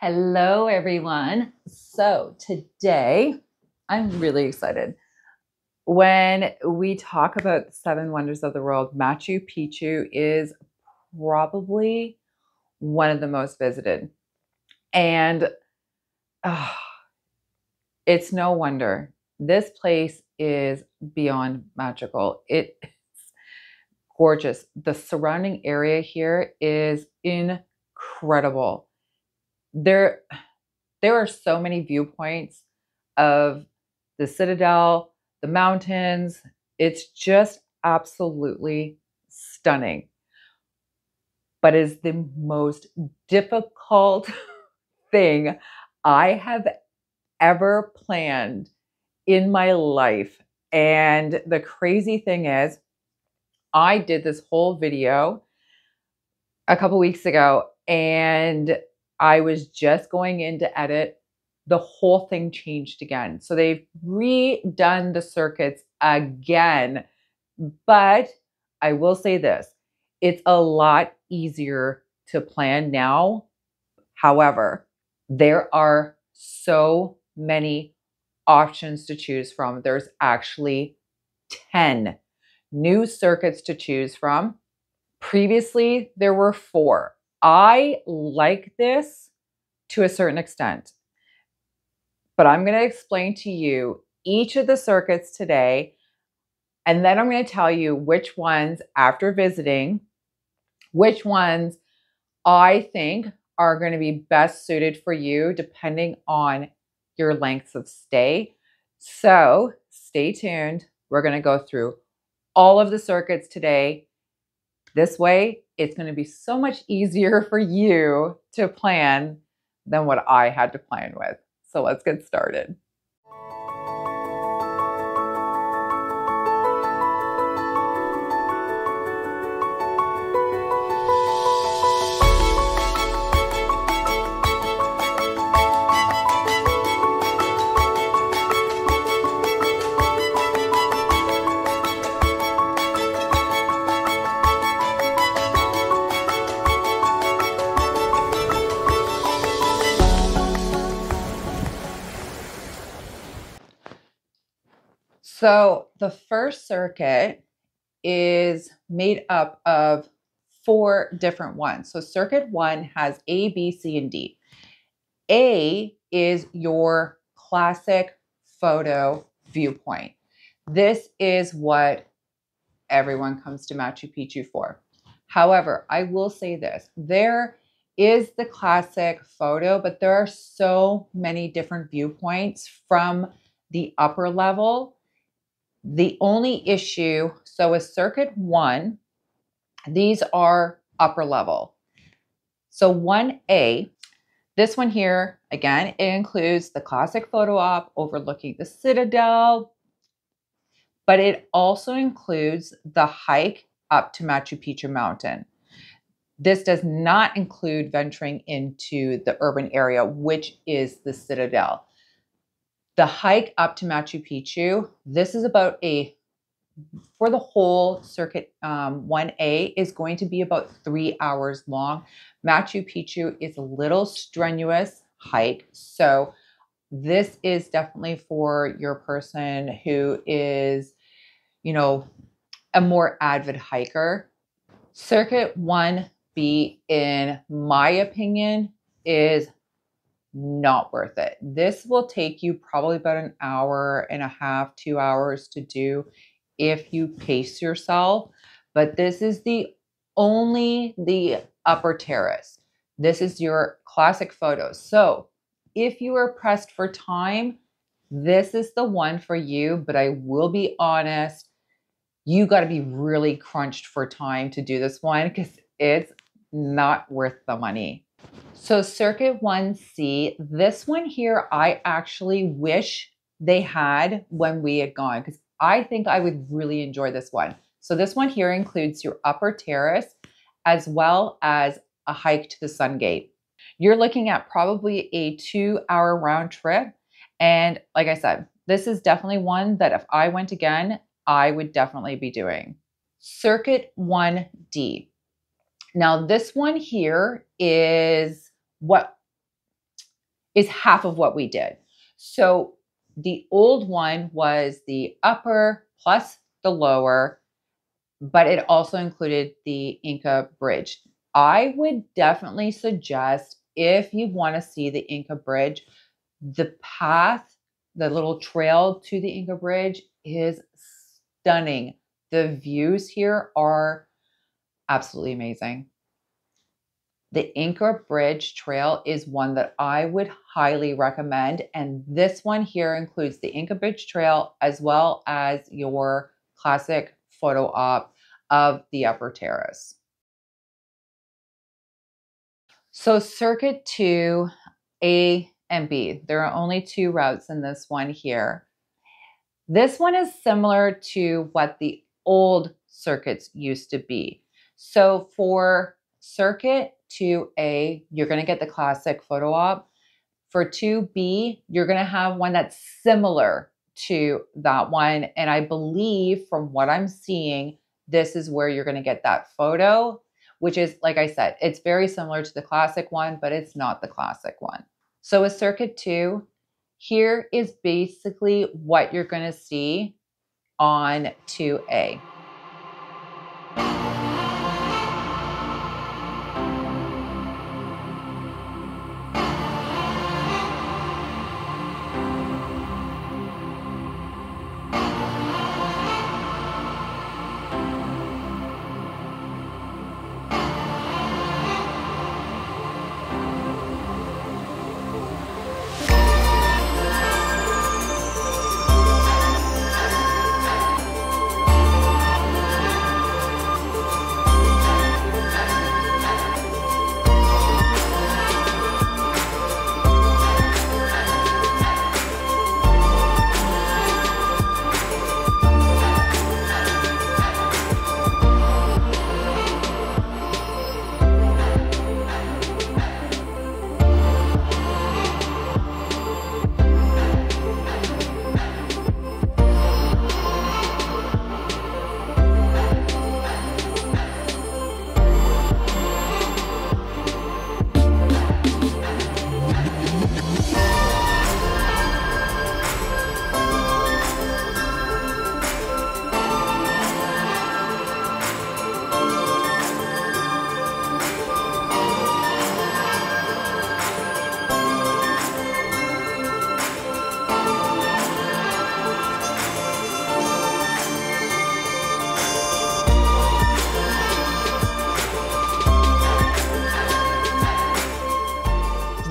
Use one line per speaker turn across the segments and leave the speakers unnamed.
Hello, everyone. So today, I'm really excited. When we talk about the seven wonders of the world, Machu Picchu is probably one of the most visited. And uh, it's no wonder. This place is beyond magical. It is gorgeous. The surrounding area here is incredible. There are so many viewpoints of the citadel, the mountains. It's just absolutely stunning. But is the most difficult thing I have ever planned in my life. And the crazy thing is, I did this whole video a couple weeks ago, and I was just going in to edit. The whole thing changed again. So they've redone the circuits again. But I will say this, it's a lot easier to plan now. However, there are so many options to choose from. There's actually 10 new circuits to choose from. Previously, there were 4. I like this to a certain extent, but I'm going to explain to you each of the circuits today, and then I'm going to tell you which ones, after visiting, which ones I think are going to be best suited for you depending on your lengths of stay. So stay tuned. We're going to go through all of the circuits today. This way, it's going to be so much easier for you to plan than what I had to plan with. So let's get started. So the first circuit is made up of 4 different ones. So circuit 1 has A, B, C, and D. A is your classic photo viewpoint. This is what everyone comes to Machu Picchu for. However, I will say this, there is the classic photo, but there are so many different viewpoints from the upper level. The only issue, so with circuit 1, these are upper level. So 1A, this one here, again, it includes the classic photo op overlooking the citadel, but it also includes the hike up to Machu Picchu mountain. This does not include venturing into the urban area, which is the citadel. The hike up to Machu Picchu, this is about for the whole circuit 1A is going to be about 3 hours long. Machu Picchu is a little strenuous hike. So this is definitely for your person who is, a more avid hiker. Circuit 1B, in my opinion, is not worth it. This will take you probably about an hour and a half, 2 hours to do if you pace yourself. But this is the upper terrace. This is your classic photos. So if you are pressed for time, this is the one for you. But I will be honest, you got to be really crunched for time to do this one because it's not worth the money. So circuit 1C, this one here, I actually wish they had when we had gone because I think I would really enjoy this one. So this one here includes your upper terrace as well as a hike to the Sun Gate. You're looking at probably a 2-hour round trip. And like I said, this is definitely one that if I went again, I would definitely be doing. Circuit 1D. Now this one here is what is half of what we did. So the old one was the upper plus the lower, but it also included the Inka Bridge. I would definitely suggest, if you want to see the Inka Bridge, the path, the little trail to the Inka Bridge is stunning. The views here are absolutely amazing. The Inka Bridge Trail is one that I would highly recommend. And this one here includes the Inka Bridge Trail as well as your classic photo op of the upper terrace. So Circuit 2, A and B, there are only 2 routes in this one here. This one is similar to what the old circuits used to be. So for Circuit 2A, you're going to get the classic photo op. For 2B, you're going to have one that's similar to that one. And I believe from what I'm seeing, this is where you're going to get that photo, which is, like I said, it's very similar to the classic one, but it's not the classic one. So with Circuit 2, here is basically what you're going to see on 2A.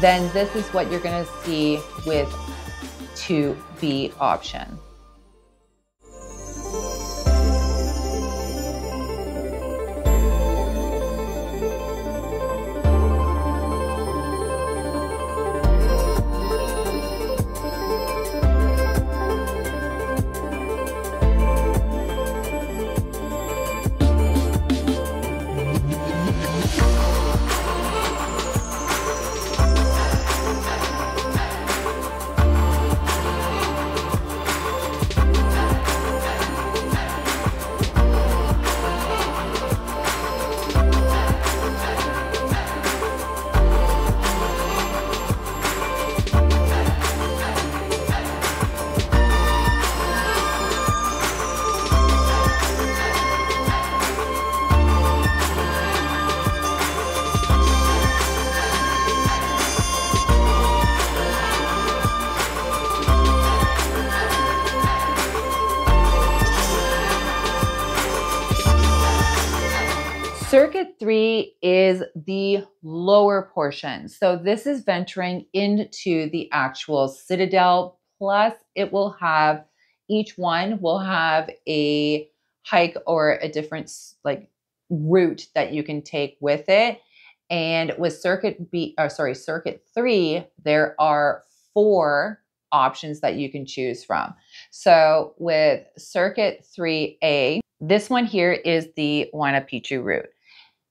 Then this is what you're going to see with 2B option. Circuit 3 is the lower portion. So this is venturing into the actual citadel, plus it will have, each one will have a hike or a different route that you can take with it. And with Circuit 3, there are 4 options that you can choose from. So with Circuit 3A, this one here is the Waynapicchu route.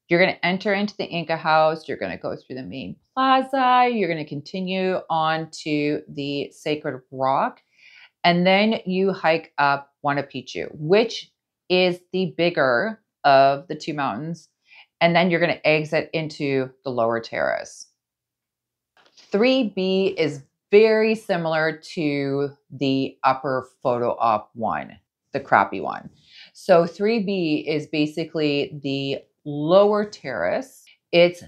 You're going to enter into the Inka house. You're going to go through the main plaza. You're going to continue on to the Sacred Rock. And then you hike up Waynapicchu, which is the bigger of the 2 mountains. And then you're going to exit into the lower terrace. 3B is very similar to the upper photo op one, the crappy one. So 3B is basically the lower terrace. It's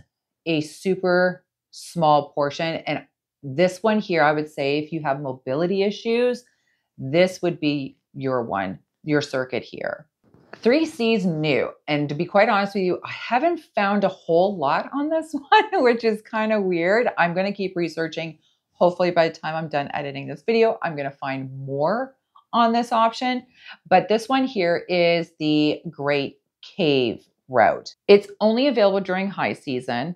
a super small portion. And this one here, I would say if you have mobility issues, this would be your one, your circuit here. 3C is new. And to be quite honest with you, I haven't found a whole lot on this one, which is kind of weird. I'm going to keep researching. Hopefully by the time I'm done editing this video, I'm going to find more on this option. But this one here is the Great Cave route. It's only available during high season.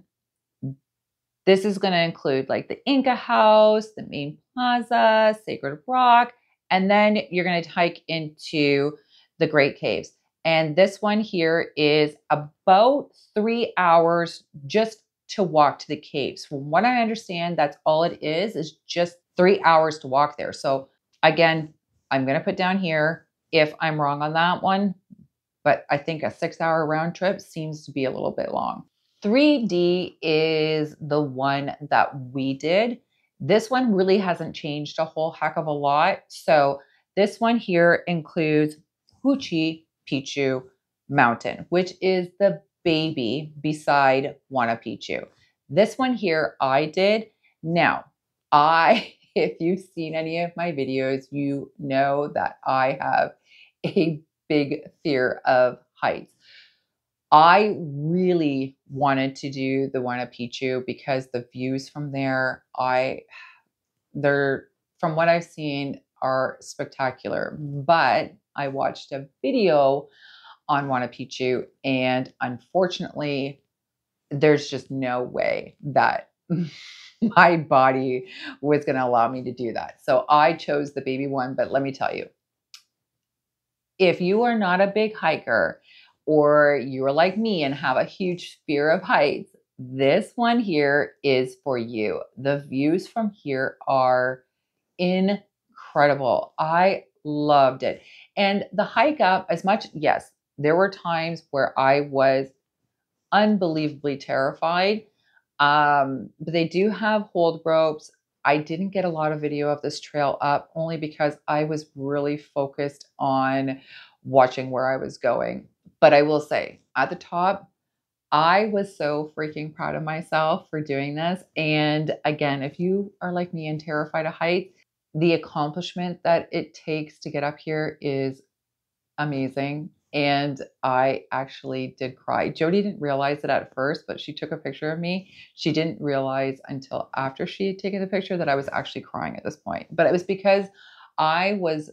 This is going to include like the Inca House, the main plaza, Sacred Rock, and then you're going to hike into the Great Caves. And this one here is about 3 hours just to walk to the caves. From what I understand, that's all it is just 3 hours to walk there. So again, I'm going to put down here if I'm wrong on that one, but I think a 6-hour round trip seems to be a little bit long. 3D is the one that we did. This one really hasn't changed a whole heck of a lot. So this one here includes Huchuypicchu Mountain, which is the baby beside Waynapicchu. This one here I did. Now, if you've seen any of my videos, you know that I have a big fear of heights. I really wanted to do the Waynapicchu because the views from there, from what I've seen, are spectacular. But I watched a video on Waynapicchu, and unfortunately, there's just no way that my body was going to allow me to do that. So I chose the baby one. But let me tell you, if you are not a big hiker, or you're like me and have a huge fear of heights, this one here is for you. The views from here are incredible. I loved it. And the hike up, yes, there were times where I was unbelievably terrified. But they do have hold ropes. I didn't get a lot of video of this trail up only because I was really focused on watching where I was going. But I will say, at the top, I was so freaking proud of myself for doing this. And again, if you are like me and terrified of heights, the accomplishment that it takes to get up here is amazing. And I actually did cry. Jody didn't realize it at first, but she took a picture of me. She didn't realize until after she had taken the picture that I was actually crying at this point. But it was because I was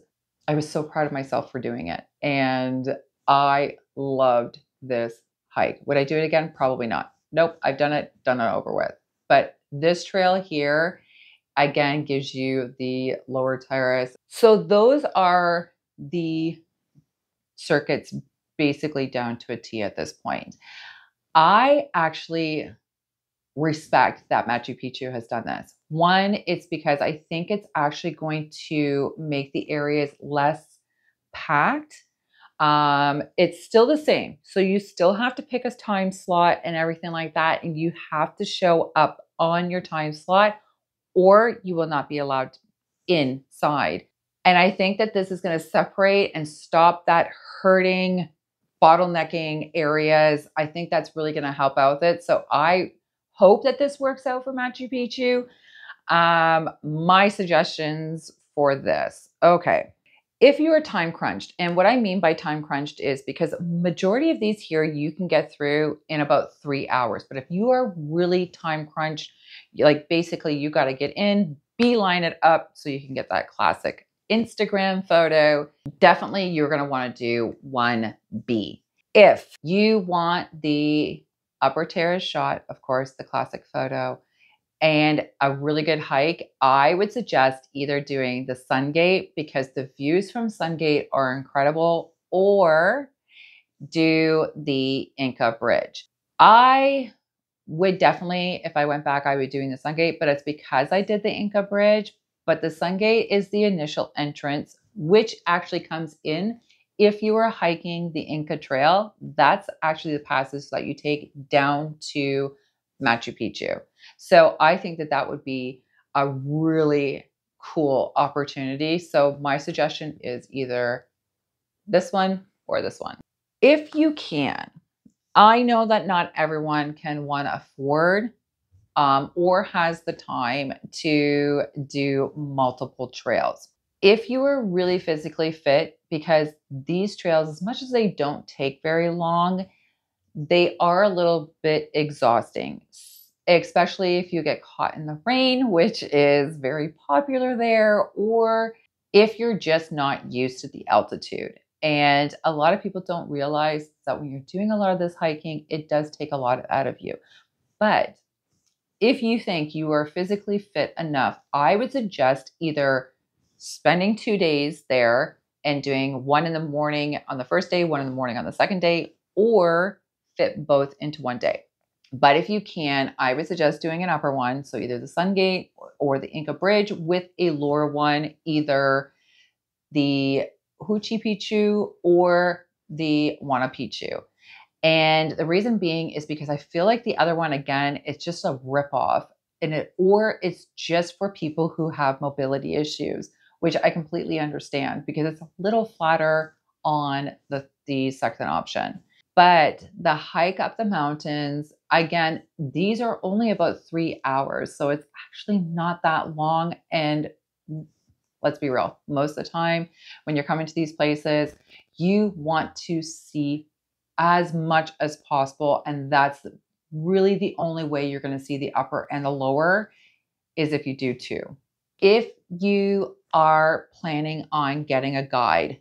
so proud of myself for doing it. And I loved this hike. Would I do it again? Probably not. Nope, I've done it over with. But this trail here, again, gives you the lower terrace. So those are the circuits basically down to a T at this point. I actually respect that Machu Picchu has done this. One, it's because I think it's actually going to make the areas less packed. It's still the same. So you still have to pick a time slot and everything like that. And you have to show up on your time slot or you will not be allowed inside. And I think that this is going to separate and stop that hurting, bottlenecking areas. I think that's really going to help out with it. So I hope that this works out for Machu Picchu. My suggestions for this. Okay. If you are time crunched, and what I mean by time crunched is because majority of these here you can get through in about 3 hours. But if you are really time crunched, like basically you got to get in, beeline it up so you can get that classic Instagram photo. Definitely you're going to want to do 1B. If you want the upper terrace shot, of course, the classic photo, and a really good hike, I would suggest either doing the Sungate because the views from Sungate are incredible, or do the Inka Bridge. I would definitely, if I went back, I would doing the Sungate, but it's because I did the Inka Bridge. But the Sungate is the initial entrance, which actually comes in if you are hiking the Inka Trail. That's actually the passes that you take down to Machu Picchu. So I think that that would be a really cool opportunity. So my suggestion is either this one or this one. If you can, I know that not everyone can afford or has the time to do multiple trails. If you are really physically fit, because these trails, as much as they don't take very long, they are a little bit exhausting, especially if you get caught in the rain, which is very popular there, or if you're just not used to the altitude. And a lot of people don't realize that when you're doing a lot of this hiking, it does take a lot out of you. But if you think you are physically fit enough, I would suggest either spending 2 days there and doing one in the morning on the first day, one in the morning on the second day, or fit both into one day. But if you can, I would suggest doing an upper one. So either the Sun Gate or the Inka Bridge, with a lower one, either the Huchuypicchu or the Waynapicchu. And the reason being is because I feel like the other one, again, it's just a ripoff, or it's just for people who have mobility issues, which I completely understand because it's a little flatter on the second option. But the hike up the mountains, again, these are only about 3 hours. So it's actually not that long. And let's be real, most of the time when you're coming to these places, you want to see as much as possible. And that's really the only way you're going to see the upper and the lower, is if you do two. If you are planning on getting a guide,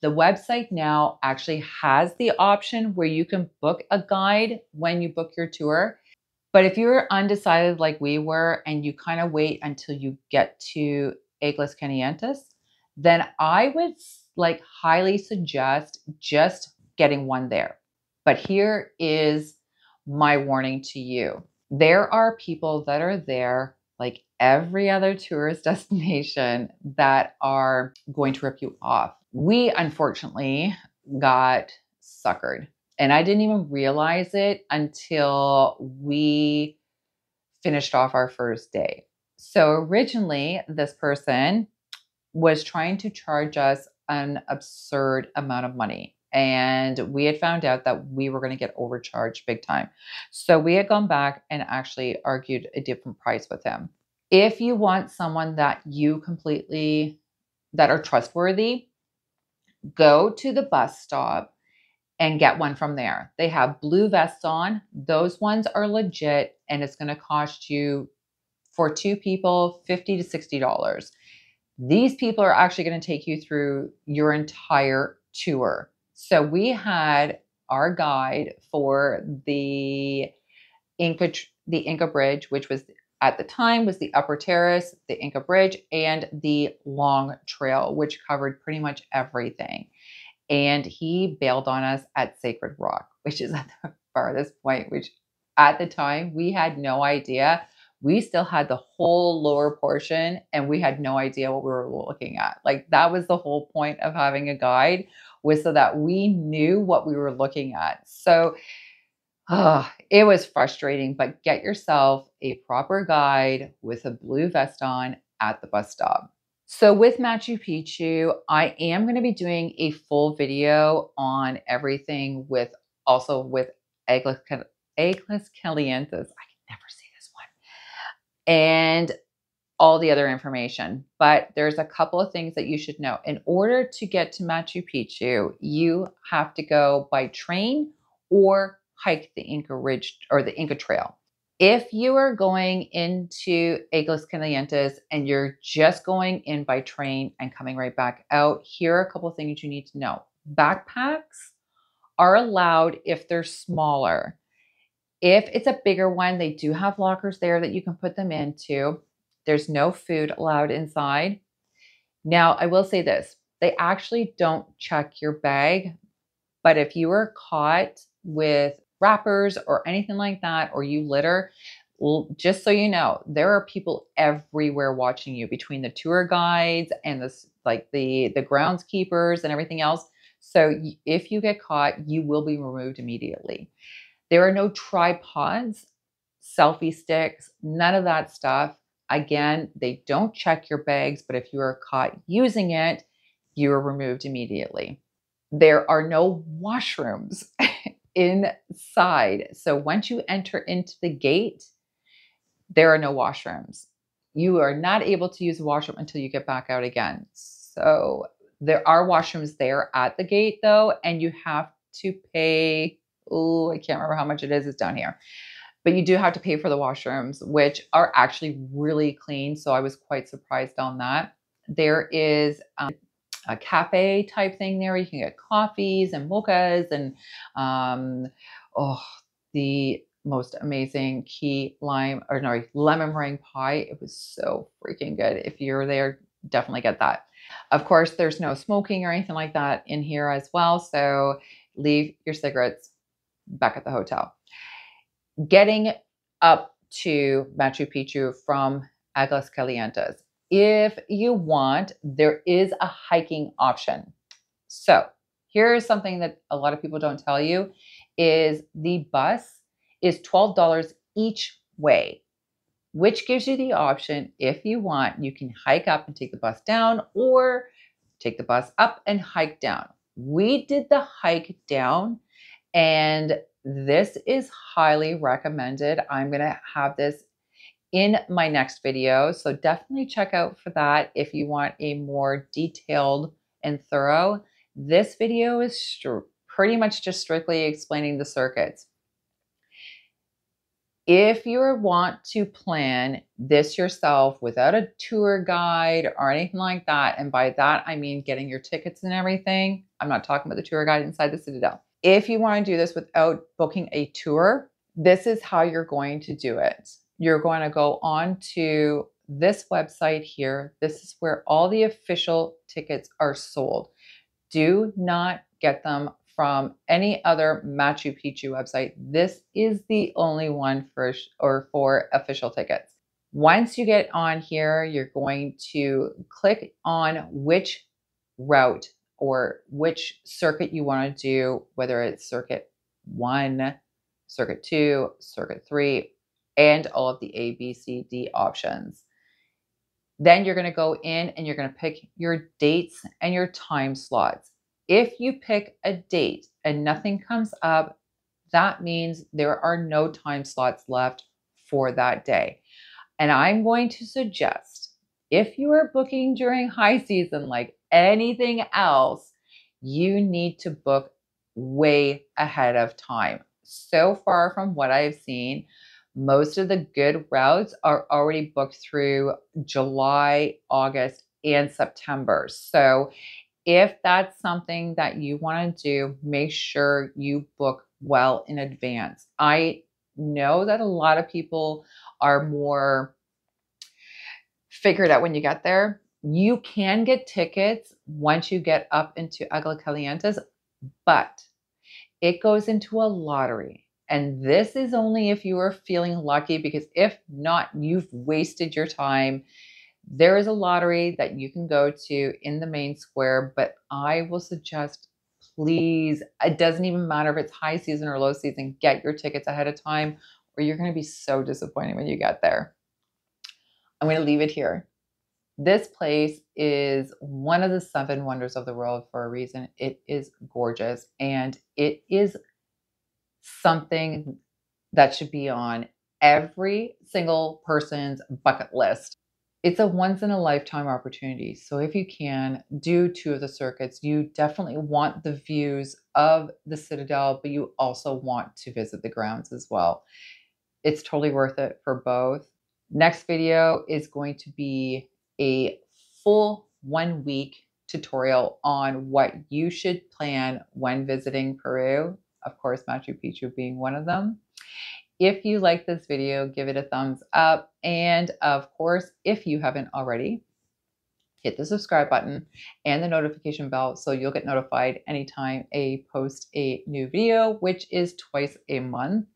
the website now actually has the option where you can book a guide when you book your tour. But if you're undecided like we were and you kind of wait until you get to Aguascalientes, then I would highly suggest just getting one there. But here is my warning to you. There are people that are there, like every other tourist destination, that are going to rip you off. We unfortunately got suckered. And I didn't even realize it until we finished off our first day. So originally, this person was trying to charge us an absurd amount of money. And we had found out that we were going to get overcharged big time. So we had gone back and actually argued a different price with him. If you want someone that that are trustworthy, go to the bus stop and get one from there. They have blue vests on. Those ones are legit, and it's going to cost you, for 2 people, $50 to $60. These people are actually going to take you through your entire tour. So we had our guide for the Inka Bridge, which was at the time was the upper terrace, the Inka Bridge, and the long trail, which covered pretty much everything. And he bailed on us at Sacred Rock, which is at the farthest point, which at the time we had no idea. We still had the whole lower portion and we had no idea what we were looking at. Like, that was the whole point of having a guide, was so that we knew what we were looking at. So it was frustrating, but get yourself a proper guide with a blue vest on at the bus stop. So with Machu Picchu, I am going to be doing a full video on everything with Aguascalientes. I can never say this one. And all the other information. But there's a couple of things that you should know. In order to get to Machu Picchu, you have to go by train or hike the Inka Ridge or the Inka Trail. If you are going into Aguascalientes and you're just going in by train and coming right back out, here are a couple of things you need to know. Backpacks are allowed if they're smaller. If it's a bigger one, they do have lockers there that you can put them into. There's no food allowed inside. Now, I will say this. They actually don't check your bag, but if you are caught with wrappers or anything like that, or you litter, just so you know, there are people everywhere watching you, between the tour guides and the groundskeepers and everything else. So if you get caught, you will be removed immediately. There are no tripods. selfie sticks, none of that stuff. Again, they don't check your bags, but if you are caught using it, you are removed immediately. There are no washrooms inside. So once you enter into the gate, there are no washrooms. You are not able to use the washroom until you get back out again. So there are washrooms there at the gate though, and you have to pay, oh, I can't remember how much it is. It's down here. But you do have to pay for the washrooms, which are actually really clean. So I was quite surprised on that. There is a cafe type thing there. You can get coffees and mochas and the most amazing lemon meringue pie. It was so freaking good. If you're there, definitely get that. Of course, there's no smoking or anything like that in here as well. So leave your cigarettes back at the hotel. Getting up to Machu Picchu from Aguascalientes. If you want, there is a hiking option. So here's something that a lot of people don't tell you is the bus is $12 each way, which gives you the option, if you want, you can hike up and take the bus down or take the bus up and hike down. We did the hike down, and this is highly recommended. I'm going to have this in my next video. So definitely check out for that if you want a more detailed and thorough. This video is pretty much just strictly explaining the circuits. If you want to plan this yourself without a tour guide or anything like that, and by that I mean getting your tickets and everything, I'm not talking about the tour guide inside the Citadel. If you want to do this without booking a tour, this is how you're going to do it. You're going to go on to this website here. This is where all the official tickets are sold. Do not get them from any other Machu Picchu website. This is the only one for official tickets. Once you get on here, you're going to click on which route or which circuit you want to do, whether it's circuit 1, circuit 2, circuit 3, and all of the A, B, C, D options. Then you're going to go in and you're going to pick your dates and your time slots. If you pick a date and nothing comes up, that means there are no time slots left for that day. And I'm going to suggest, if you are booking during high season like anything else, you need to book way ahead of time. So far from what I've seen, most of the good routes are already booked through July, August, and September. So if that's something that you want to do, make sure you book well in advance. I know that a lot of people are more figured out when you get there. You can get tickets once you get up into Aguascalientes, but it goes into a lottery. And this is only if you are feeling lucky, because if not, you've wasted your time. There is a lottery that you can go to in the main square, but I will suggest, please, it doesn't even matter if it's high season or low season, get your tickets ahead of time, or you're going to be so disappointed when you get there. I'm going to leave it here. This place is one of the 7 wonders of the world for a reason. It is gorgeous, and it is something that should be on every single person's bucket list. It's a once in a lifetime opportunity. So if you can, do 2 of the circuits. You definitely want the views of the Citadel, but you also want to visit the grounds as well. It's totally worth it for both. Next video is going to be a full 1-week tutorial on what you should plan when visiting Peru. Of course, Machu Picchu being one of them. If you like this video, give it a thumbs up. And of course, if you haven't already, hit the subscribe button and the notification bell so you'll get notified anytime I post a new video, which is twice a month.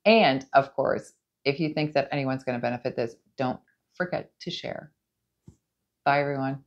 And of course, if you think that anyone's going to benefit this, don't forget to share. Bye, everyone.